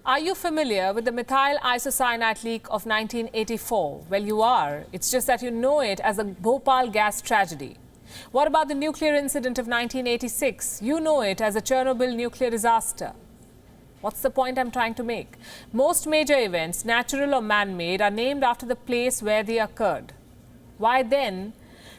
Are you familiar with the methyl isocyanate leak of 1984? Well, you are. It's just that you know it as the Bhopal gas tragedy. What about the nuclear incident of 1986? You know it as a Chernobyl nuclear disaster. What's the point I'm trying to make? Most major events, natural or man-made, are named after the place where they occurred. Why then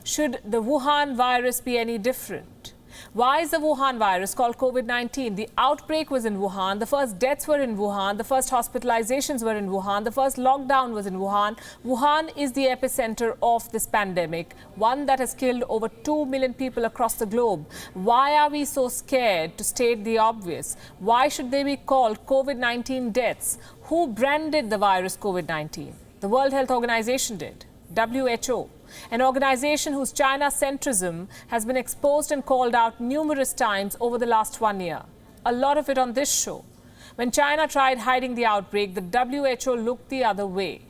should the Wuhan virus be any different? Why is the Wuhan virus called COVID-19? The outbreak was in Wuhan, the first deaths were in Wuhan, the first hospitalizations were in Wuhan, the first lockdown was in Wuhan. Wuhan is the epicenter of this pandemic, one that has killed over 2 million people across the globe. Why are we so scared to state the obvious? Why should they be called COVID-19 deaths? Who branded the virus COVID-19? The World Health Organization did. W.H.O, an organization whose China-centrism has been exposed and called out numerous times over the last 1 year. A lot of it on this show. When China tried hiding the outbreak, the WHO looked the other way.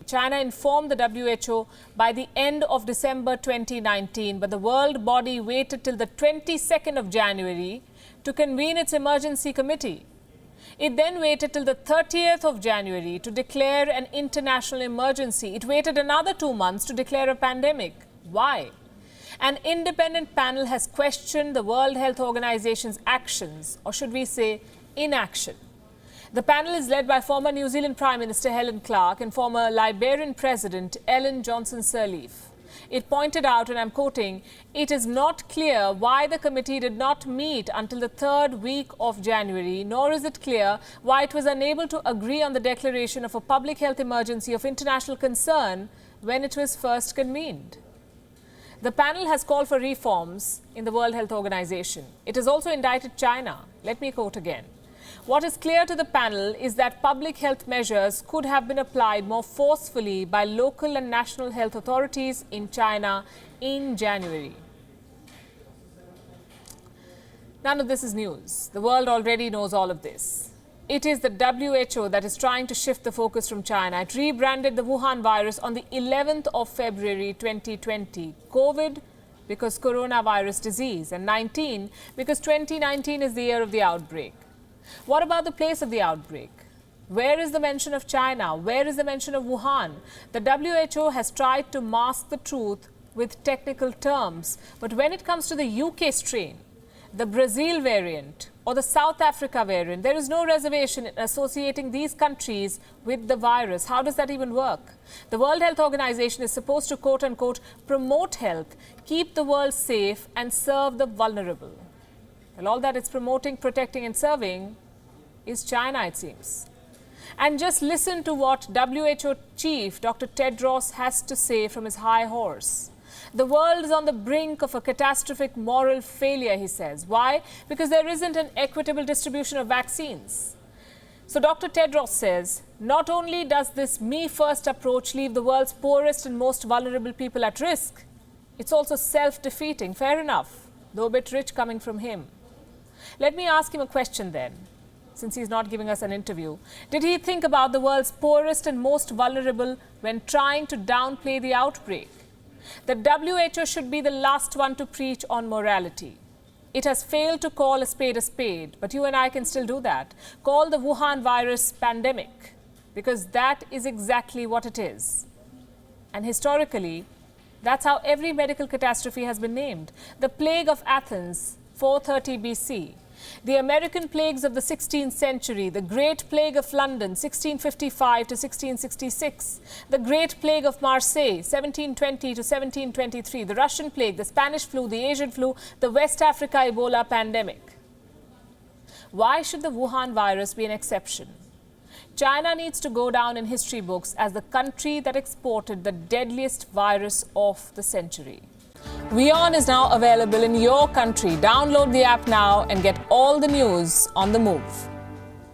China informed the WHO by the end of December 2019, but the world body waited till the 22nd of January to convene its emergency committee. It then waited till the 30th of January to declare an international emergency. It waited another 2 months to declare a pandemic. Why? An independent panel has questioned the World Health Organization's actions, or should we say inaction. The panel is led by former New Zealand Prime Minister Helen Clark and former Liberian President Ellen Johnson Sirleaf. It pointed out, and I'm quoting, "It is not clear why the committee did not meet until the third week of January, nor is it clear why it was unable to agree on the declaration of a public health emergency of international concern when it was first convened." The panel has called for reforms in the World Health Organization. It has also indicted China. Let me quote again. What is clear to the panel is that public health measures could have been applied more forcefully by local and national health authorities in China in January. None of this is news. The world already knows all of this. It is the WHO that is trying to shift the focus from China. It rebranded the Wuhan virus on the 11th of February 2020. COVID because coronavirus disease, and 19 because 2019 is the year of the outbreak. What about the place of the outbreak? Where is the mention of China? Where is the mention of Wuhan? The WHO has tried to mask the truth with technical terms. But when it comes to the UK strain, the Brazil variant, or the South Africa variant, there is no reservation in associating these countries with the virus. How does that even work? The World Health Organization is supposed to, quote-unquote, promote health, keep the world safe, and serve the vulnerable. Well, all that it's promoting, protecting, and serving is China, it seems. And just listen to what WHO chief Dr. Tedros has to say from his high horse. The world is on the brink of a catastrophic moral failure, he says. Why? Because there isn't an equitable distribution of vaccines. So Dr. Tedros says, not only does this me-first approach leave the world's poorest and most vulnerable people at risk, it's also self-defeating. Fair enough, though a bit rich coming from him. Let me ask him a question then, since he's not giving us an interview. Did he think about the world's poorest and most vulnerable when trying to downplay the outbreak? The WHO should be the last one to preach on morality. It has failed to call a spade, but you and I can still do that. Call the Wuhan virus pandemic, because that is exactly what it is. And historically, that's how every medical catastrophe has been named. The plague of Athens, 430 BC. The American plagues of the 16th century, the Great Plague of London, 1655 to 1666, the Great Plague of Marseille, 1720 to 1723, the Russian plague, the Spanish flu, the Asian flu, the West Africa Ebola pandemic. Why should the Wuhan virus be an exception? China needs to go down in history books as the country that exported the deadliest virus of the century. WION is now available in your country. Download the app now and get all the news on the move.